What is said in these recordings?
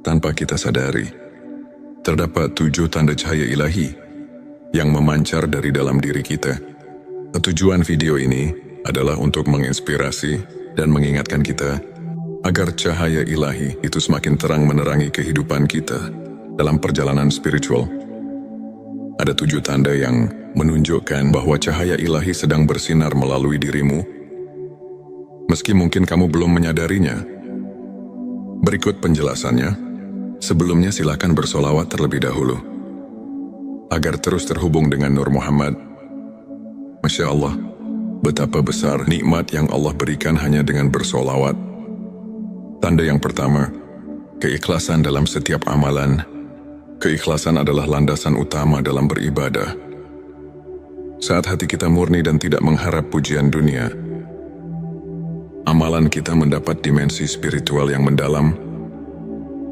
tanpa kita sadari. Terdapat 7 tanda cahaya ilahi yang memancar dari dalam diri kita. Tujuan video ini adalah untuk menginspirasi dan mengingatkan kita agar cahaya ilahi itu semakin terang menerangi kehidupan kita dalam perjalanan spiritual. Ada 7 tanda yang menunjukkan bahwa cahaya ilahi sedang bersinar melalui dirimu, meski mungkin kamu belum menyadarinya. Berikut penjelasannya. Sebelumnya silakan bersolawat terlebih dahulu, agar terus terhubung dengan Nur Muhammad. Masya Allah, betapa besar nikmat yang Allah berikan hanya dengan bersolawat. Tanda yang pertama, keikhlasan dalam setiap amalan. Keikhlasan adalah landasan utama dalam beribadah. Saat hati kita murni dan tidak mengharap pujian dunia, amalan kita mendapat dimensi spiritual yang mendalam.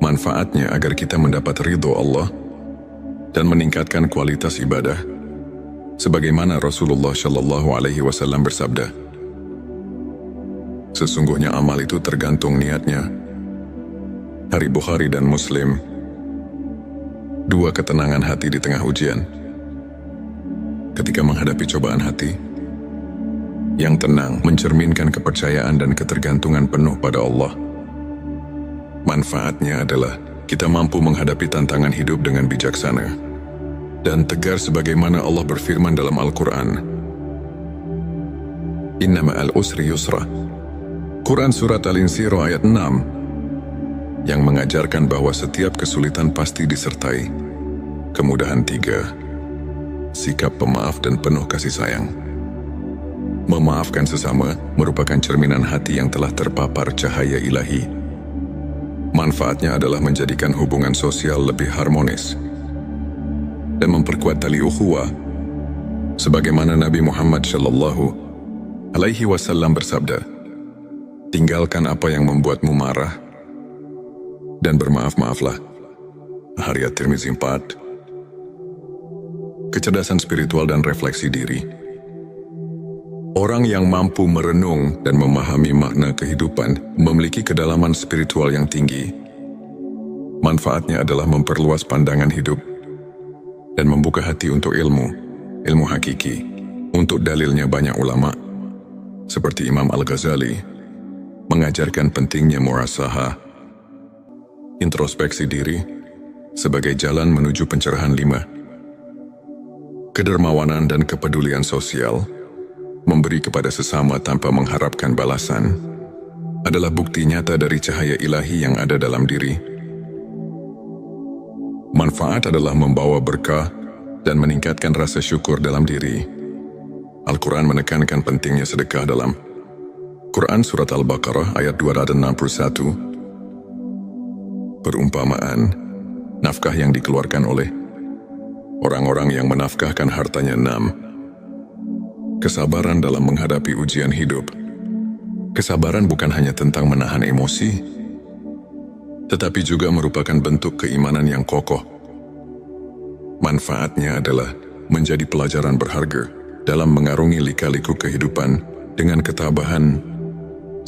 Manfaatnya agar kita mendapat ridho Allah dan meningkatkan kualitas ibadah, sebagaimana Rasulullah Shallallahu Alaihi Wasallam bersabda, sesungguhnya amal itu tergantung niatnya. Hari Bukhari dan Muslim. 2 ketenangan hati di tengah ujian. Ketika menghadapi cobaan hati, yang tenang mencerminkan kepercayaan dan ketergantungan penuh pada Allah. Manfaatnya adalah kita mampu menghadapi tantangan hidup dengan bijaksana dan tegar sebagaimana Allah berfirman dalam Al-Quran. Inna ma'al usri yusra. Quran Surat Al-Insyirah ayat 6 yang mengajarkan bahwa setiap kesulitan pasti disertai kemudahan 3. Sikap pemaaf dan penuh kasih sayang. Memaafkan sesama merupakan cerminan hati yang telah terpapar cahaya ilahi. Manfaatnya adalah menjadikan hubungan sosial lebih harmonis dan memperkuat tali ukhuwah, sebagaimana Nabi Muhammad Shallallahu Alaihi Wasallam bersabda, tinggalkan apa yang membuatmu marah dan bermaaf-maaflah. Hadits At-Tirmizi 4. Kecerdasan spiritual dan refleksi diri. Orang yang mampu merenung dan memahami makna kehidupan memiliki kedalaman spiritual yang tinggi. Manfaatnya adalah memperluas pandangan hidup dan membuka hati untuk ilmu hakiki. Untuk dalilnya banyak ulama, seperti Imam Al-Ghazali, mengajarkan pentingnya muhasabah, introspeksi diri, sebagai jalan menuju pencerahan 5. Kedermawanan dan kepedulian sosial, memberi kepada sesama tanpa mengharapkan balasan, adalah bukti nyata dari cahaya ilahi yang ada dalam diri. Manfaat adalah membawa berkah dan meningkatkan rasa syukur dalam diri. Al-Quran menekankan pentingnya sedekah dalam Quran Surat Al-Baqarah ayat 261. Perumpamaan, nafkah yang dikeluarkan oleh orang-orang yang menafkahkan hartanya 6. Kesabaran dalam menghadapi ujian hidup. Kesabaran bukan hanya tentang menahan emosi, tetapi juga merupakan bentuk keimanan yang kokoh. Manfaatnya adalah menjadi pelajaran berharga dalam mengarungi lika-liku kehidupan dengan ketabahan,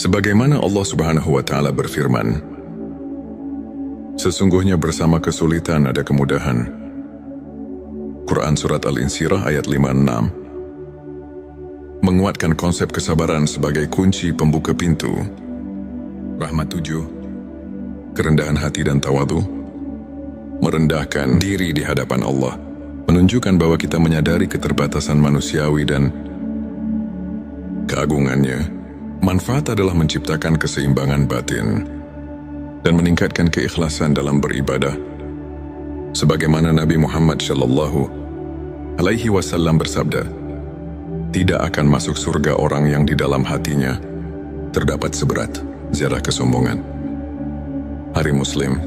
sebagaimana Allah Subhanahu wa Ta'ala berfirman, sesungguhnya bersama kesulitan ada kemudahan. Quran Surat Al-Insyirah ayat 5-6 menguatkan konsep kesabaran sebagai kunci pembuka pintu. Rahmat 7. Kerendahan hati dan tawadhu. Merendahkan diri di hadapan Allah menunjukkan bahwa kita menyadari keterbatasan manusiawi dan keagungannya. Manfaat adalah menciptakan keseimbangan batin dan meningkatkan keikhlasan dalam beribadah, sebagaimana Nabi Muhammad Shallallahu Alaihi Wasallam bersabda, tidak akan masuk surga orang yang di dalam hatinya terdapat seberat zarah kesombongan. Hari Muslim.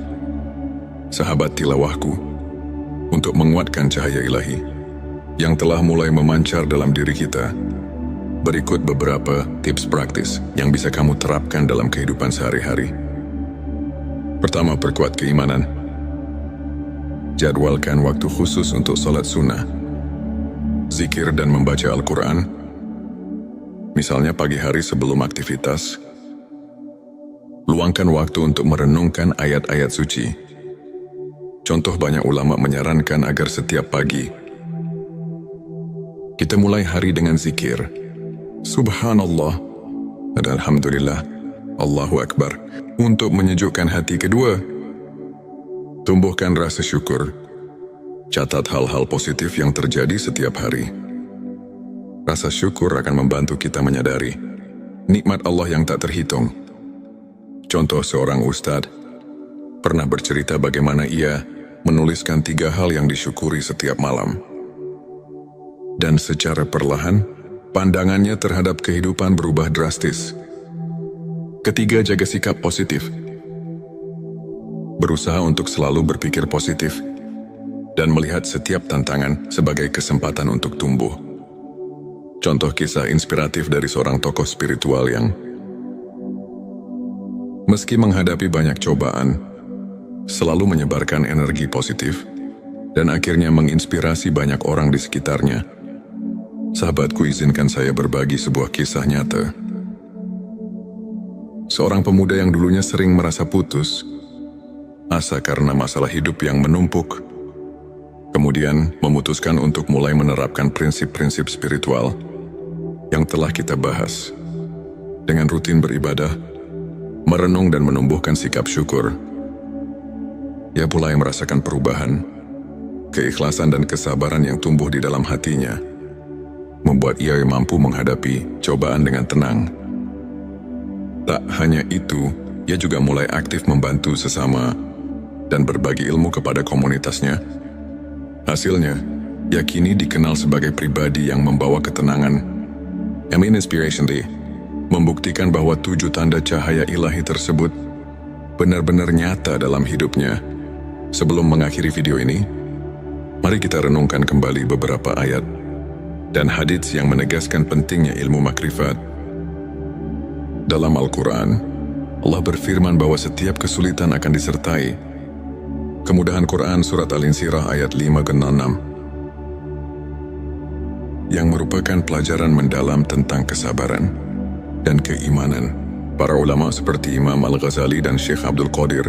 Sahabat tilawahku, untuk menguatkan cahaya ilahi yang telah mulai memancar dalam diri kita, berikut beberapa tips praktis yang bisa kamu terapkan dalam kehidupan sehari-hari. Pertama, perkuat keimanan. Jadwalkan waktu khusus untuk salat sunnah, zikir dan membaca Al-Quran, misalnya pagi hari sebelum aktivitas. Luangkan waktu untuk merenungkan ayat-ayat suci Contoh, banyak ulama menyarankan agar setiap pagi kita mulai hari dengan zikir Subhanallah dan Alhamdulillah, Allahu Akbar, untuk menyejukkan hati. Kedua, tumbuhkan rasa syukur. Catat hal-hal positif yang terjadi setiap hari. Rasa syukur akan membantu kita menyadari nikmat Allah yang tak terhitung. Contoh, seorang ustadz pernah bercerita bagaimana ia menuliskan 3 hal yang disyukuri setiap malam. Dan secara perlahan, pandangannya terhadap kehidupan berubah drastis. Ketiga, jaga sikap positif. Berusaha untuk selalu berpikir positif dan melihat setiap tantangan sebagai kesempatan untuk tumbuh. Contoh kisah inspiratif dari seorang tokoh spiritual yang meski menghadapi banyak cobaan, selalu menyebarkan energi positif dan akhirnya menginspirasi banyak orang di sekitarnya. Sahabatku, izinkan saya berbagi sebuah kisah nyata. Seorang pemuda yang dulunya sering merasa putus asa karena masalah hidup yang menumpuk, kemudian memutuskan untuk mulai menerapkan prinsip-prinsip spiritual yang telah kita bahas. Dengan rutin beribadah, merenung dan menumbuhkan sikap syukur, ia mulai merasakan perubahan. Keikhlasan dan kesabaran yang tumbuh di dalam hatinya membuat ia mampu menghadapi cobaan dengan tenang. Tak hanya itu, ia juga mulai aktif membantu sesama dan berbagi ilmu kepada komunitasnya. Hasilnya, ia kini dikenal sebagai pribadi yang membawa ketenangan. Inspiration Day membuktikan bahwa 7 tanda cahaya ilahi tersebut benar-benar nyata dalam hidupnya. Sebelum mengakhiri video ini, mari kita renungkan kembali beberapa ayat dan hadits yang menegaskan pentingnya ilmu makrifat. Dalam Al-Quran, Allah berfirman bahwa setiap kesulitan akan disertai kemudahan. Quran Surat Al-Insyirah ayat 5-6, yang merupakan pelajaran mendalam tentang kesabaran dan keimanan. Para ulama seperti Imam Al-Ghazali dan Syekh Abdul Qadir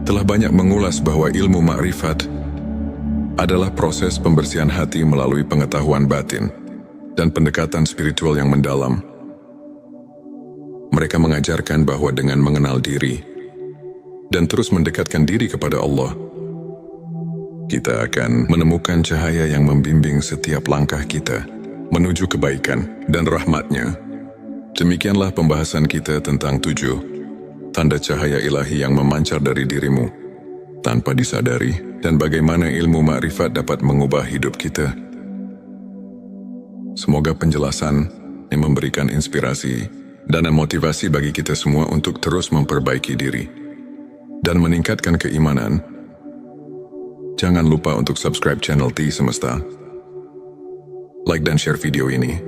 telah banyak mengulas bahwa ilmu makrifat adalah proses pembersihan hati melalui pengetahuan batin dan pendekatan spiritual yang mendalam. Mereka mengajarkan bahwa dengan mengenal diri dan terus mendekatkan diri kepada Allah, kita akan menemukan cahaya yang membimbing setiap langkah kita menuju kebaikan dan rahmat-Nya. Demikianlah pembahasan kita tentang 7 tanda cahaya ilahi yang memancar dari dirimu tanpa disadari, dan bagaimana ilmu makrifat dapat mengubah hidup kita. Semoga penjelasan yang memberikan inspirasi dan motivasi bagi kita semua untuk terus memperbaiki diri dan meningkatkan keimanan. Jangan lupa untuk subscribe channel T Semesta, like dan share video ini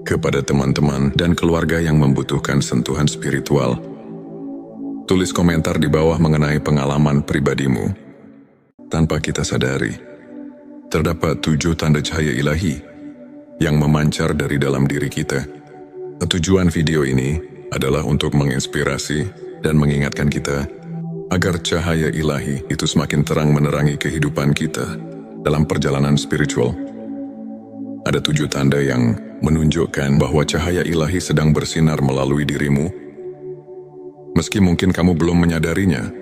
kepada teman-teman dan keluarga yang membutuhkan sentuhan spiritual. Tulis komentar di bawah mengenai pengalaman pribadimu. Tanpa kita sadari, terdapat 7 tanda cahaya ilahi yang memancar dari dalam diri kita. Tujuan video ini adalah untuk menginspirasi dan mengingatkan kita agar cahaya ilahi itu semakin terang menerangi kehidupan kita dalam perjalanan spiritual. Ada 7 tanda yang menunjukkan bahwa cahaya ilahi sedang bersinar melalui dirimu, meski mungkin kamu belum menyadarinya.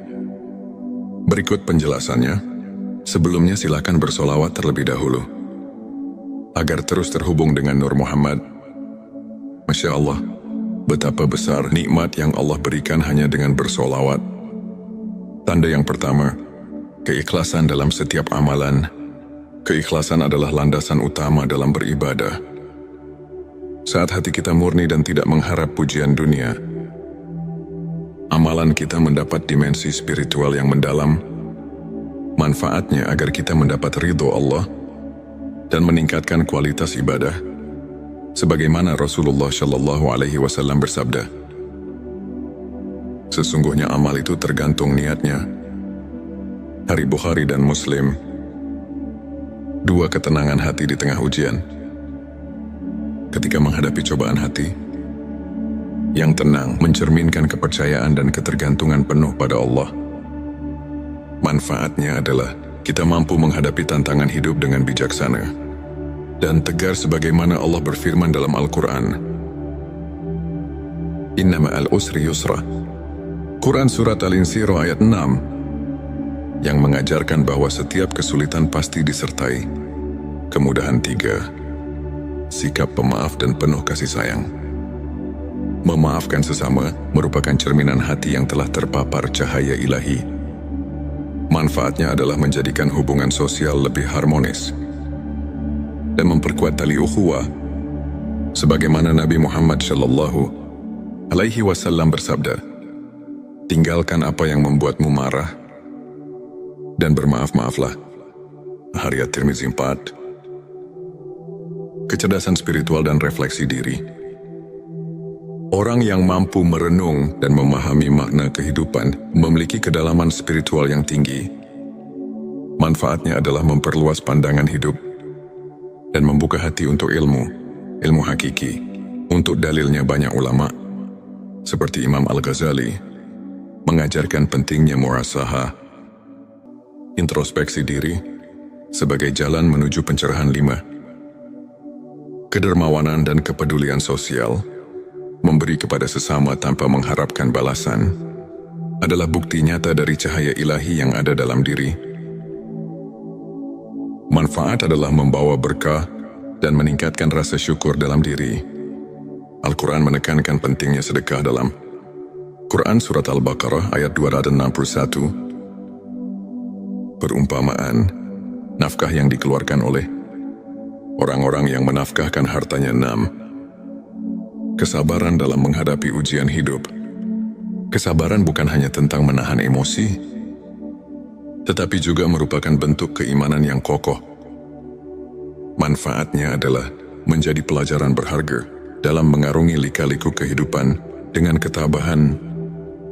Berikut penjelasannya. Sebelumnya silakan bersolawat terlebih dahulu agar terus terhubung dengan Nur Muhammad. Masya Allah, betapa besar nikmat yang Allah berikan hanya dengan bersolawat. Tanda yang pertama, keikhlasan dalam setiap amalan. Keikhlasan adalah landasan utama dalam beribadah. Saat hati kita murni dan tidak mengharap pujian dunia, amalan kita mendapat dimensi spiritual yang mendalam. Manfaatnya agar kita mendapat ridho Allah dan meningkatkan kualitas ibadah, sebagaimana Rasulullah Shallallahu Alaihi Wasallam bersabda, sesungguhnya amal itu tergantung niatnya. Hari Bukhari dan Muslim. 2, ketenangan hati di tengah ujian. Ketika menghadapi cobaan hati yang tenang mencerminkan kepercayaan dan ketergantungan penuh pada Allah. Manfaatnya adalah kita mampu menghadapi tantangan hidup dengan bijaksana dan tegar sebagaimana Allah berfirman dalam Al-Quran. Inna ma'al usri yusra. Quran Surat Al-Insyirah ayat 6 yang mengajarkan bahwa setiap kesulitan pasti disertai kemudahan. 3. Sikap pemaaf dan penuh kasih sayang. Memaafkan sesama merupakan cerminan hati yang telah terpapar cahaya ilahi. Manfaatnya adalah menjadikan hubungan sosial lebih harmonis dan memperkuat tali ukhuwah. Sebagaimana Nabi Muhammad SAW bersabda, "Tinggalkan apa yang membuatmu marah dan bermaaf-maaflah." Hadits Tirmizi 4. Kecerdasan spiritual dan refleksi diri. Orang yang mampu merenung dan memahami makna kehidupan memiliki kedalaman spiritual yang tinggi. Manfaatnya adalah memperluas pandangan hidup dan membuka hati untuk ilmu hakiki. Untuk dalilnya banyak ulama, seperti Imam Al-Ghazali, mengajarkan pentingnya muhasabah, introspeksi diri, sebagai jalan menuju pencerahan. 5. Kedermawanan dan kepedulian sosial. Memberi kepada sesama tanpa mengharapkan balasan adalah bukti nyata dari cahaya ilahi yang ada dalam diri. Manfaat adalah membawa berkah dan meningkatkan rasa syukur dalam diri. Al-Quran menekankan pentingnya sedekah dalam Quran Surat Al-Baqarah ayat 261. Perumpamaan, nafkah yang dikeluarkan oleh orang-orang yang menafkahkan hartanya. 6. Kesabaran dalam menghadapi ujian hidup. Kesabaran bukan hanya tentang menahan emosi, tetapi juga merupakan bentuk keimanan yang kokoh. Manfaatnya adalah menjadi pelajaran berharga dalam mengarungi lika-liku kehidupan dengan ketabahan.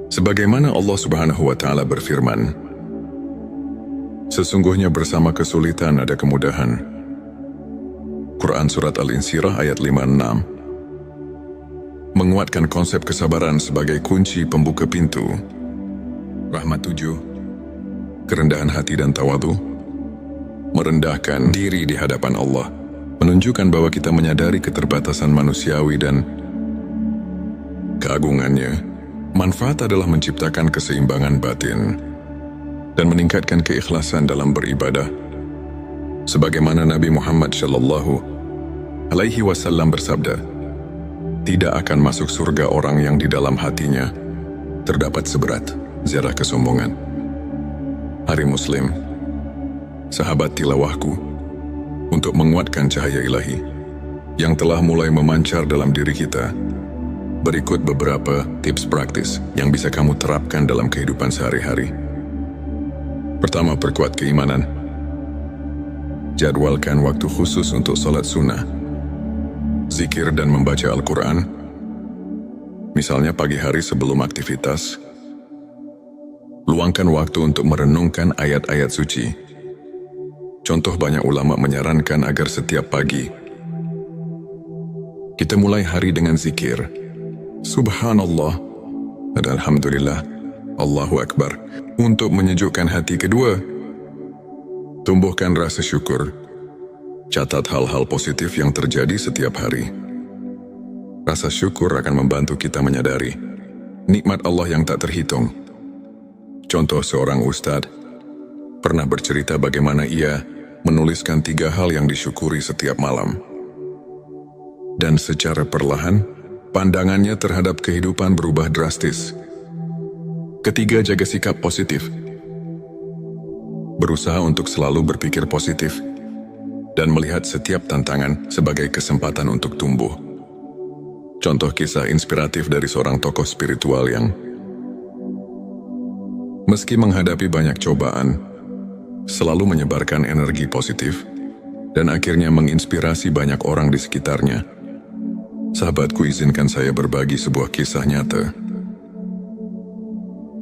Sebagaimana Allah Subhanahu wa Ta'ala berfirman, "Sesungguhnya bersama kesulitan ada kemudahan." Quran Surat Al-Insyirah ayat 5-6. Menguatkan konsep kesabaran sebagai kunci pembuka pintu rahmat. 7. Kerendahan hati dan tawadhu. Merendahkan diri di hadapan Allah menunjukkan bahwa kita menyadari keterbatasan manusiawi dan keagungannya. Manfaat adalah menciptakan keseimbangan batin dan meningkatkan keikhlasan dalam beribadah. Sebagaimana Nabi Muhammad SAW bersabda, "Tidak akan masuk surga orang yang di dalam hatinya terdapat seberat zarah kesombongan." Hari Muslim, sahabat tilawahku, untuk menguatkan cahaya ilahi yang telah mulai memancar dalam diri kita, berikut beberapa tips praktis yang bisa kamu terapkan dalam kehidupan sehari-hari. Pertama, perkuat keimanan. Jadwalkan waktu khusus untuk sholat sunnah, zikir dan membaca Al-Quran, misalnya pagi hari sebelum aktivitas. Luangkan waktu untuk merenungkan ayat-ayat suci. Contoh, banyak ulama menyarankan agar setiap pagi kita mulai hari dengan zikir Subhanallah dan Alhamdulillah, Allahu Akbar, untuk menyejukkan hati. Kedua, tumbuhkan rasa syukur. Catat hal-hal positif yang terjadi setiap hari. Rasa syukur akan membantu kita menyadari nikmat Allah yang tak terhitung. Contoh, seorang ustadz pernah bercerita bagaimana ia menuliskan 3 hal yang disyukuri setiap malam. Dan secara perlahan, pandangannya terhadap kehidupan berubah drastis. Ketiga, jaga sikap positif. Berusaha untuk selalu berpikir positif dan melihat setiap tantangan sebagai kesempatan untuk tumbuh. Contoh kisah inspiratif dari seorang tokoh spiritual yang meski menghadapi banyak cobaan, selalu menyebarkan energi positif dan akhirnya menginspirasi banyak orang di sekitarnya. Sahabatku, izinkan saya berbagi sebuah kisah nyata.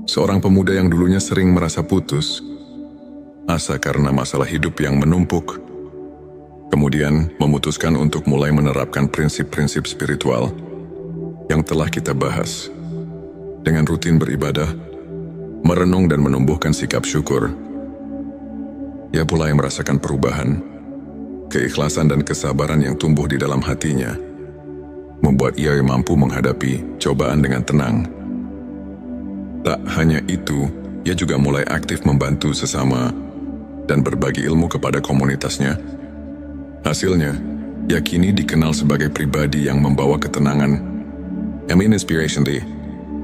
Seorang pemuda yang dulunya sering merasa putus asa karena masalah hidup yang menumpuk, kemudian memutuskan untuk mulai menerapkan prinsip-prinsip spiritual yang telah kita bahas, dengan rutin beribadah, merenung dan menumbuhkan sikap syukur, ia mulai merasakan perubahan. Keikhlasan dan kesabaran yang tumbuh di dalam hatinya membuat ia mampu menghadapi cobaan dengan tenang. Tak hanya itu, ia juga mulai aktif membantu sesama dan berbagi ilmu kepada komunitasnya. Hasilnya, ia kini dikenal sebagai pribadi yang membawa ketenangan. Amin Inspiration Day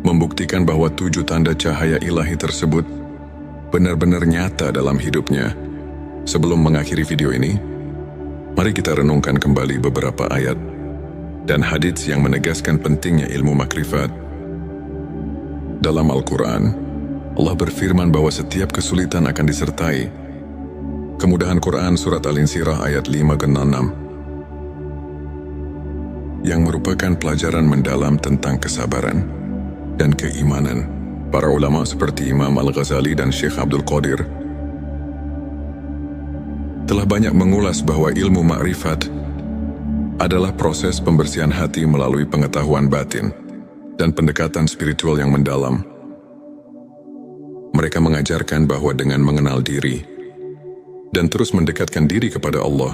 membuktikan bahwa 7 tanda cahaya ilahi tersebut benar-benar nyata dalam hidupnya. Sebelum mengakhiri video ini, mari kita renungkan kembali beberapa ayat dan hadits yang menegaskan pentingnya ilmu makrifat. Dalam Al-Quran, Allah berfirman bahwa setiap kesulitan akan disertai kemudahan. Quran Surat Al-Insyirah ayat 5-6 yang merupakan pelajaran mendalam tentang kesabaran dan keimanan. Para ulama seperti Imam Al-Ghazali dan Syekh Abdul Qadir telah banyak mengulas bahwa ilmu makrifat adalah proses pembersihan hati melalui pengetahuan batin dan pendekatan spiritual yang mendalam. Mereka mengajarkan bahwa dengan mengenal diri dan terus mendekatkan diri kepada Allah,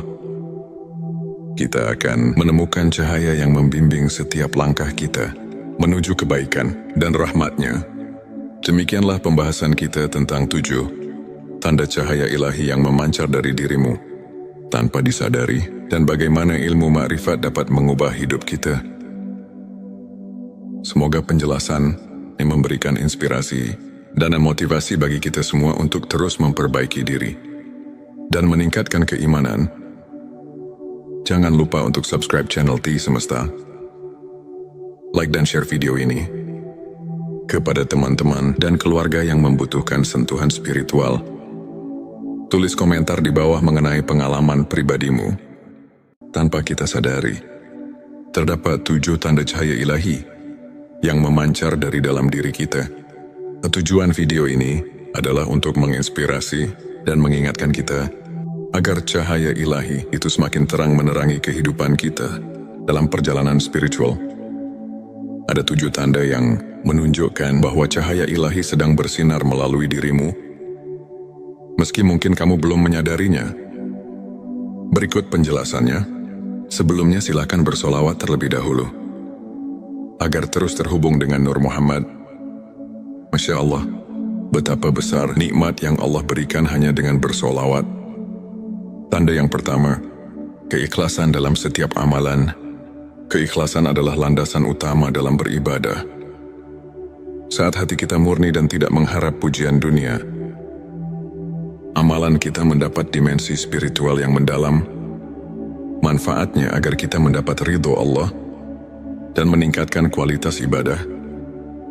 kita akan menemukan cahaya yang membimbing setiap langkah kita menuju kebaikan dan rahmat-Nya. Demikianlah pembahasan kita tentang 7 tanda cahaya ilahi yang memancar dari dirimu tanpa disadari, dan bagaimana ilmu makrifat dapat mengubah hidup kita. Semoga penjelasan yang memberikan inspirasi dan motivasi bagi kita semua untuk terus memperbaiki diri dan meningkatkan keimanan. Jangan lupa untuk subscribe channel T Semesta, like dan share video ini kepada teman-teman dan keluarga yang membutuhkan sentuhan spiritual. Tulis komentar di bawah mengenai pengalaman pribadimu. Tanpa kita sadari, terdapat 7 tanda cahaya ilahi yang memancar dari dalam diri kita. Tujuan video ini adalah untuk menginspirasi dan mengingatkan kita agar cahaya ilahi itu semakin terang menerangi kehidupan kita dalam perjalanan spiritual. Ada 7 tanda yang menunjukkan bahwa cahaya ilahi sedang bersinar melalui dirimu, meski mungkin kamu belum menyadarinya. Berikut penjelasannya. Sebelumnya silakan bersolawat terlebih dahulu agar terus terhubung dengan Nur Muhammad. Masya Allah, betapa besar nikmat yang Allah berikan hanya dengan bersolawat. Tanda yang pertama, keikhlasan dalam setiap amalan. Keikhlasan adalah landasan utama dalam beribadah. Saat hati kita murni dan tidak mengharap pujian dunia, amalan kita mendapat dimensi spiritual yang mendalam. Manfaatnya agar kita mendapat ridho Allah dan meningkatkan kualitas ibadah.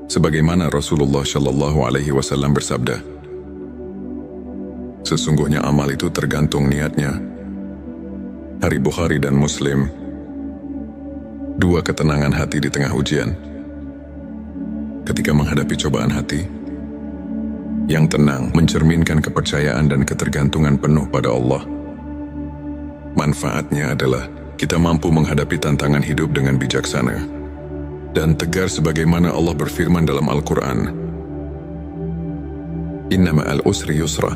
Sebagaimana Rasulullah Shallallahu Alaihi Wasallam bersabda, sesungguhnya amal itu tergantung niatnya. Hari Bukhari dan Muslim. 2 ketenangan hati di tengah ujian. Ketika menghadapi cobaan hati, yang tenang mencerminkan kepercayaan dan ketergantungan penuh pada Allah. Manfaatnya adalah kita mampu menghadapi tantangan hidup dengan bijaksana dan tegar sebagaimana Allah berfirman dalam Al-Quran. Inna ma'al usri yusra.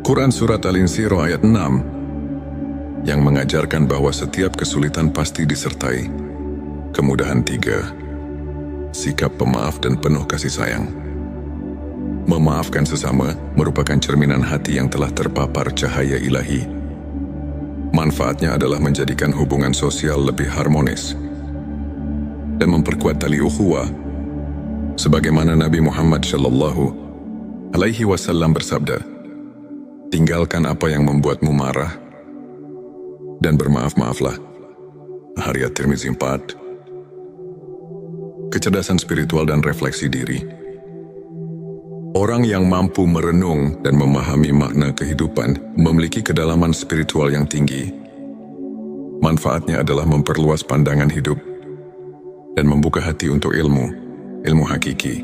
Quran Surat Al-Insyirah ayat 6 yang mengajarkan bahwa setiap kesulitan pasti disertai kemudahan. 3. Sikap pemaaf dan penuh kasih sayang. Memaafkan sesama merupakan cerminan hati yang telah terpapar cahaya ilahi. Manfaatnya adalah menjadikan hubungan sosial lebih harmonis dan memperkuat tali ukhuwah. Sebagaimana Nabi Muhammad Shallallahu Alaihi Wasallam bersabda, tinggalkan apa yang membuatmu marah dan bermaaf-maaflah. Hadits At-Tirmizi 4. Kecerdasan spiritual dan refleksi diri. Orang yang mampu merenung dan memahami makna kehidupan memiliki kedalaman spiritual yang tinggi. Manfaatnya adalah memperluas pandangan hidup dan membuka hati untuk ilmu hakiki.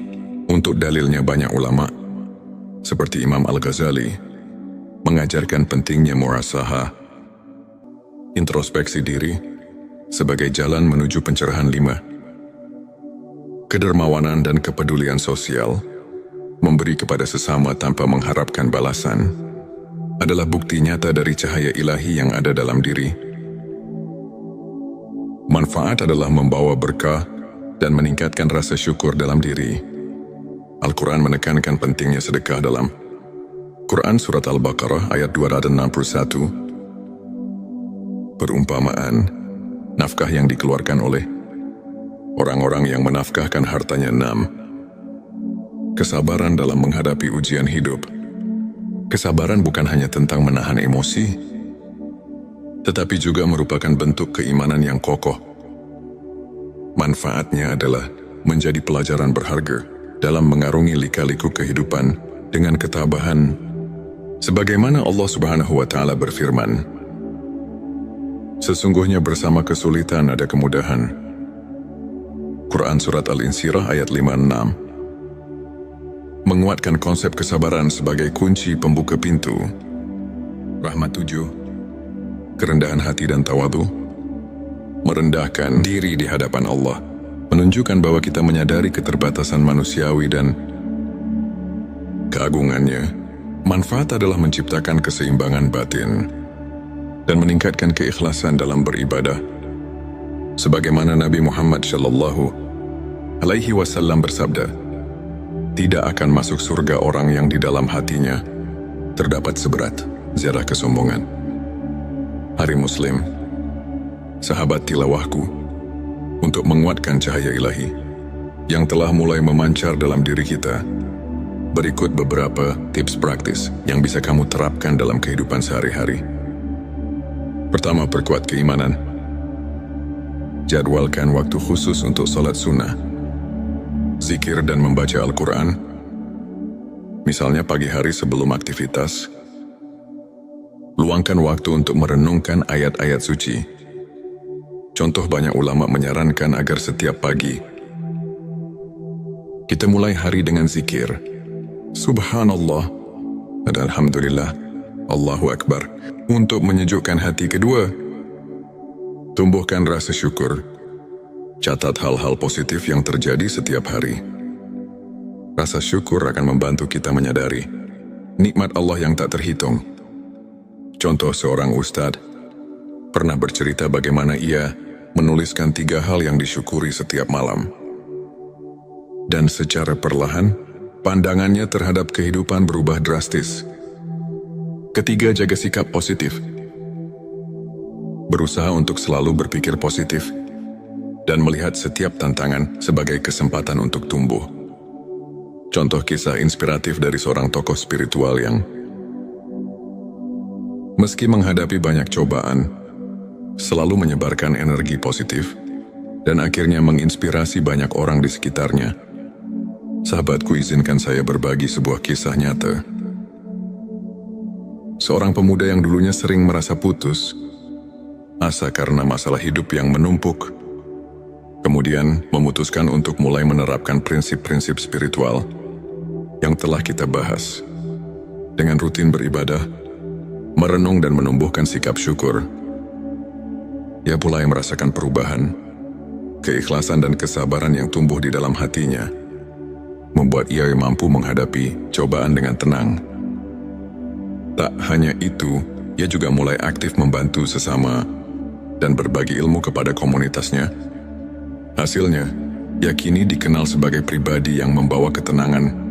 Untuk dalilnya banyak ulama, seperti Imam Al-Ghazali, mengajarkan pentingnya muhasabah, introspeksi diri, sebagai jalan menuju pencerahan. 5. Kedermawanan dan kepedulian sosial. memberi kepada sesama tanpa mengharapkan balasan, adalah bukti nyata dari cahaya ilahi yang ada dalam diri. Manfaat adalah membawa berkah dan meningkatkan rasa syukur dalam diri. Al-Quran menekankan pentingnya sedekah dalam Quran Surat Al-Baqarah ayat 261. Perumpamaan, nafkah yang dikeluarkan oleh orang-orang yang menafkahkan hartanya 6. Kesabaran dalam menghadapi ujian hidup. Kesabaran bukan hanya tentang menahan emosi, tetapi juga merupakan bentuk keimanan yang kokoh. Manfaatnya adalah menjadi pelajaran berharga dalam mengarungi lika-liku kehidupan dengan ketabahan. Sebagaimana Allah Subhanahu wa Ta'ala berfirman, sesungguhnya bersama kesulitan ada kemudahan. Quran Surat Al-Insyirah ayat 56 menguatkan konsep kesabaran sebagai kunci pembuka pintu. Rahmat 7. Kerendahan hati dan tawadu. Merendahkan diri di hadapan Allah menunjukkan bahwa kita menyadari keterbatasan manusiawi dan keagungannya. Manfaat adalah menciptakan keseimbangan batin dan meningkatkan keikhlasan dalam beribadah. Sebagaimana Nabi Muhammad SAW bersabda, tidak akan masuk surga orang yang di dalam hatinya terdapat seberat zarah kesombongan. Hari Muslim, sahabat tilawahku, untuk menguatkan cahaya ilahi yang telah mulai memancar dalam diri kita, berikut beberapa tips praktis yang bisa kamu terapkan dalam kehidupan sehari-hari. Pertama, perkuat keimanan. Jadwalkan waktu khusus untuk salat sunnah, zikir dan membaca Al-Quran, misalnya pagi hari sebelum aktivitas. Luangkan waktu untuk merenungkan ayat-ayat suci. Contoh, banyak ulama menyarankan agar setiap pagi kita mulai hari dengan zikir Subhanallah dan Alhamdulillah, Allahu Akbar, untuk menyejukkan hati. Kedua, tumbuhkan rasa syukur. Catat hal-hal positif yang terjadi setiap hari. Rasa syukur akan membantu kita menyadari nikmat Allah yang tak terhitung. Contoh, seorang ustadz pernah bercerita bagaimana ia menuliskan 3 hal yang disyukuri setiap malam. Dan secara perlahan, pandangannya terhadap kehidupan berubah drastis. Ketiga, jaga sikap positif. Berusaha untuk selalu berpikir positif dan melihat setiap tantangan sebagai kesempatan untuk tumbuh. Contoh kisah inspiratif dari seorang tokoh spiritual yang meski menghadapi banyak cobaan, selalu menyebarkan energi positif dan akhirnya menginspirasi banyak orang di sekitarnya. Sahabatku, izinkan saya berbagi sebuah kisah nyata. Seorang pemuda yang dulunya sering merasa putus asa karena masalah hidup yang menumpuk, kemudian memutuskan untuk mulai menerapkan prinsip-prinsip spiritual yang telah kita bahas. Dengan rutin beribadah, merenung dan menumbuhkan sikap syukur, ia mulai merasakan perubahan. Keikhlasan dan kesabaran yang tumbuh di dalam hatinya membuat ia mampu menghadapi cobaan dengan tenang. Tak hanya itu, ia juga mulai aktif membantu sesama dan berbagi ilmu kepada komunitasnya. Hasilnya, ia kini dikenal sebagai pribadi yang membawa ketenangan.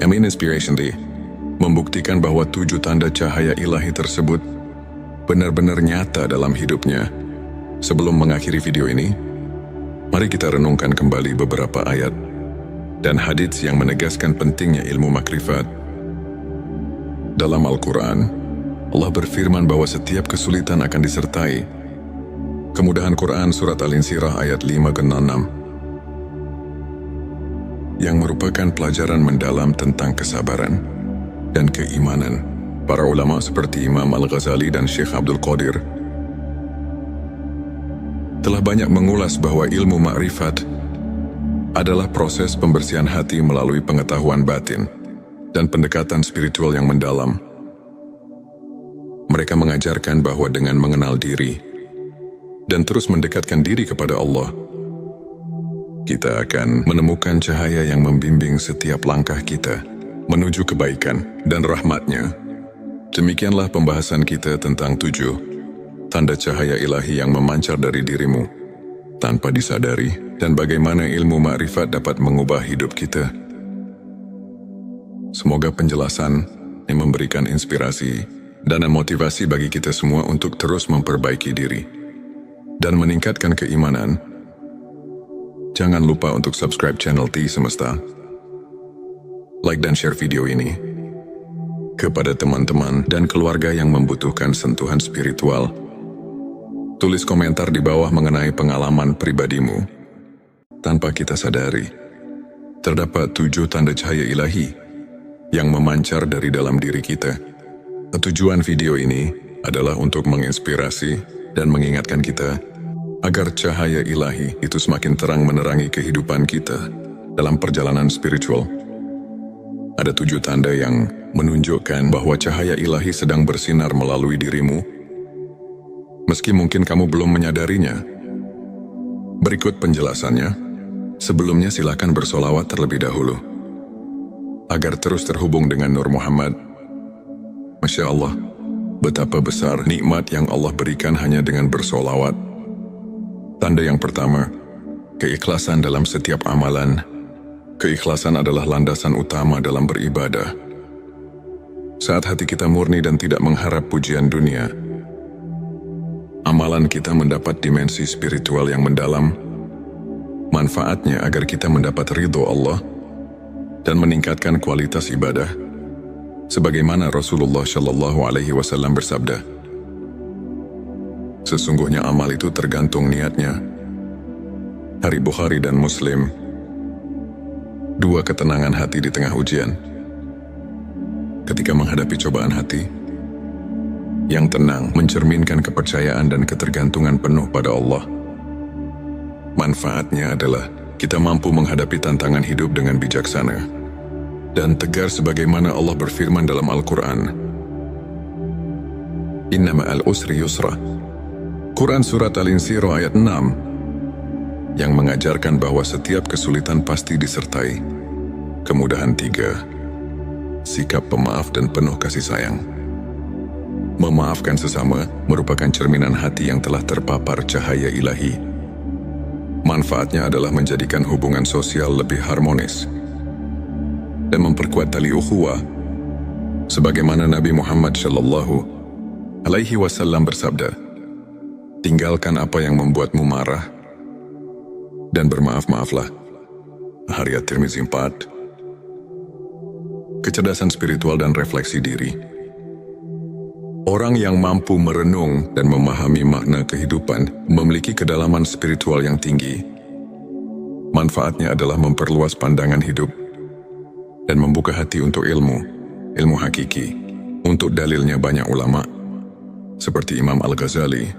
Inspiration Day membuktikan bahwa 7 tanda cahaya ilahi tersebut benar-benar nyata dalam hidupnya. Sebelum mengakhiri video ini, mari kita renungkan kembali beberapa ayat dan hadits yang menegaskan pentingnya ilmu makrifat. Dalam Al-Quran, Allah berfirman bahwa setiap kesulitan akan disertai kemudahan. Quran Surat Al-Insyirah ayat 5-6 yang merupakan pelajaran mendalam tentang kesabaran dan keimanan. Para ulama seperti Imam Al-Ghazali dan Syekh Abdul Qadir telah banyak mengulas bahwa ilmu makrifat adalah proses pembersihan hati melalui pengetahuan batin dan pendekatan spiritual yang mendalam. Mereka mengajarkan bahwa dengan mengenal diri dan terus mendekatkan diri kepada Allah, kita akan menemukan cahaya yang membimbing setiap langkah kita. menuju kebaikan dan rahmat-Nya. Demikianlah pembahasan kita tentang 7 tanda cahaya ilahi yang memancar dari dirimu tanpa disadari, dan bagaimana ilmu makrifat dapat mengubah hidup kita. Semoga penjelasan ini memberikan inspirasi dan motivasi bagi kita semua untuk terus memperbaiki diri dan meningkatkan keimanan. Jangan lupa untuk subscribe channel T Semesta, like dan share video ini kepada teman-teman dan keluarga yang membutuhkan sentuhan spiritual. Tulis komentar di bawah mengenai pengalaman pribadimu. Tanpa kita sadari, terdapat 7 tanda cahaya ilahi yang memancar dari dalam diri kita. Tujuan video ini adalah untuk menginspirasi dan mengingatkan kita agar cahaya ilahi itu semakin terang menerangi kehidupan kita dalam perjalanan spiritual. Ada 7 tanda yang menunjukkan bahwa cahaya ilahi sedang bersinar melalui dirimu, meski mungkin kamu belum menyadarinya. Berikut penjelasannya. Sebelumnya silakan bersolawat terlebih dahulu, agar terus terhubung dengan Nur Muhammad. Masya Allah, betapa besar nikmat yang Allah berikan hanya dengan bersolawat. Tanda yang pertama, keikhlasan dalam setiap amalan. Keikhlasan adalah landasan utama dalam beribadah. Saat hati kita murni dan tidak mengharap pujian dunia, amalan kita mendapat dimensi spiritual yang mendalam. Manfaatnya agar kita mendapat ridho Allah dan meningkatkan kualitas ibadah. Sebagaimana Rasulullah Shallallahu Alaihi Wasallam bersabda, sesungguhnya amal itu tergantung niatnya. Hari Bukhari dan Muslim. 2 ketenangan hati di tengah ujian. Ketika menghadapi cobaan hati, yang tenang mencerminkan kepercayaan dan ketergantungan penuh pada Allah. Manfaatnya adalah kita mampu menghadapi tantangan hidup dengan bijaksana dan tegar sebagaimana Allah berfirman dalam Al-Quran. Inna ma'al usri yusra. Quran Surat Al-Insyirah ayat 6 yang mengajarkan bahwa setiap kesulitan pasti disertai kemudahan. 3. Sikap pemaaf dan penuh kasih sayang. Memaafkan sesama merupakan cerminan hati yang telah terpapar cahaya ilahi. Manfaatnya adalah menjadikan hubungan sosial lebih harmonis dan memperkuat tali ukhuwah. Sebagaimana Nabi Muhammad Shallallahu Alaihi Wasallam bersabda, tinggalkan apa yang membuatmu marah dan bermaaf-maaflah. Hadits At-Tirmizi 4. Kecerdasan spiritual dan refleksi diri. Orang yang mampu merenung dan memahami makna kehidupan memiliki kedalaman spiritual yang tinggi. Manfaatnya adalah memperluas pandangan hidup dan membuka hati untuk ilmu hakiki. Untuk dalilnya banyak ulama, seperti Imam Al-Ghazali,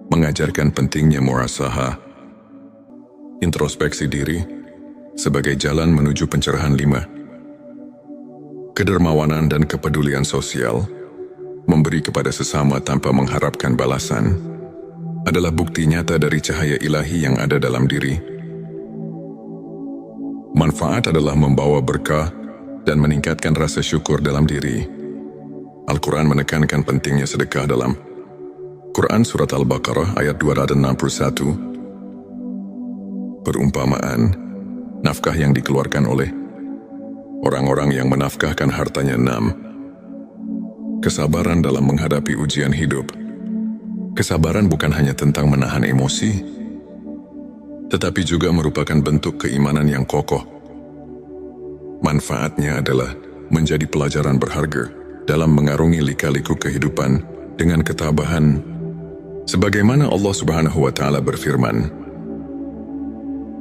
mengajarkan pentingnya muhasabah, introspeksi diri, sebagai jalan menuju pencerahan. 5. Kedermawanan dan kepedulian sosial. Memberi kepada sesama tanpa mengharapkan balasan adalah bukti nyata dari cahaya ilahi yang ada dalam diri. Manfaat adalah membawa berkah dan meningkatkan rasa syukur dalam diri. Al-Quran menekankan pentingnya sedekah dalam Quran Surat Al-Baqarah ayat 261. Perumpamaan, nafkah yang dikeluarkan oleh orang-orang yang menafkahkan hartanya. 6. Kesabaran dalam menghadapi ujian hidup. Kesabaran bukan hanya tentang menahan emosi, tetapi juga merupakan bentuk keimanan yang kokoh. Manfaatnya adalah menjadi pelajaran berharga dalam mengarungi lika-liku kehidupan dengan ketabahan. Sebagaimana Allah Subhanahu wa Ta'ala berfirman,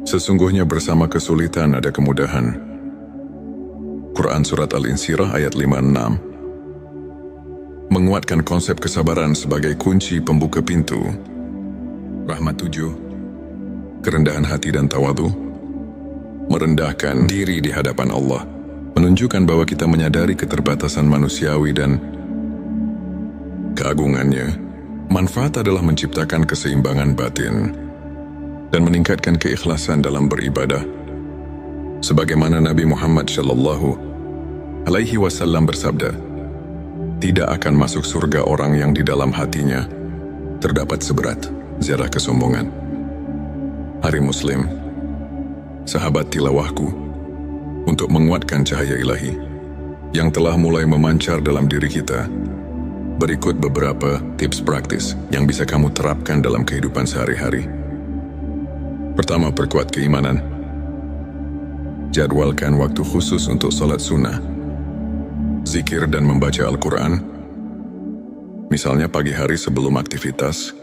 sesungguhnya bersama kesulitan ada kemudahan. Quran Surat Al-Insyirah ayat 5-6 menguatkan konsep kesabaran sebagai kunci pembuka pintu rahmat. 7. Kerendahan hati dan tawadu. Merendahkan diri di hadapan Allah menunjukkan bahwa kita menyadari keterbatasan manusiawi dan keagungannya. Manfaat adalah menciptakan keseimbangan batin dan meningkatkan keikhlasan dalam beribadah. Sebagaimana Nabi Muhammad Shallallahu alaihi wasallam bersabda, tidak akan masuk surga orang yang di dalam hatinya terdapat seberat zarah kesombongan. Hari Muslim, sahabat tilawahku, untuk menguatkan cahaya ilahi yang telah mulai memancar dalam diri kita, berikut beberapa tips praktis yang bisa kamu terapkan dalam kehidupan sehari-hari. Pertama, perkuat keimanan. Jadwalkan waktu khusus untuk salat sunnah, zikir dan membaca Al-Quran. Misalnya pagi hari sebelum aktivitas,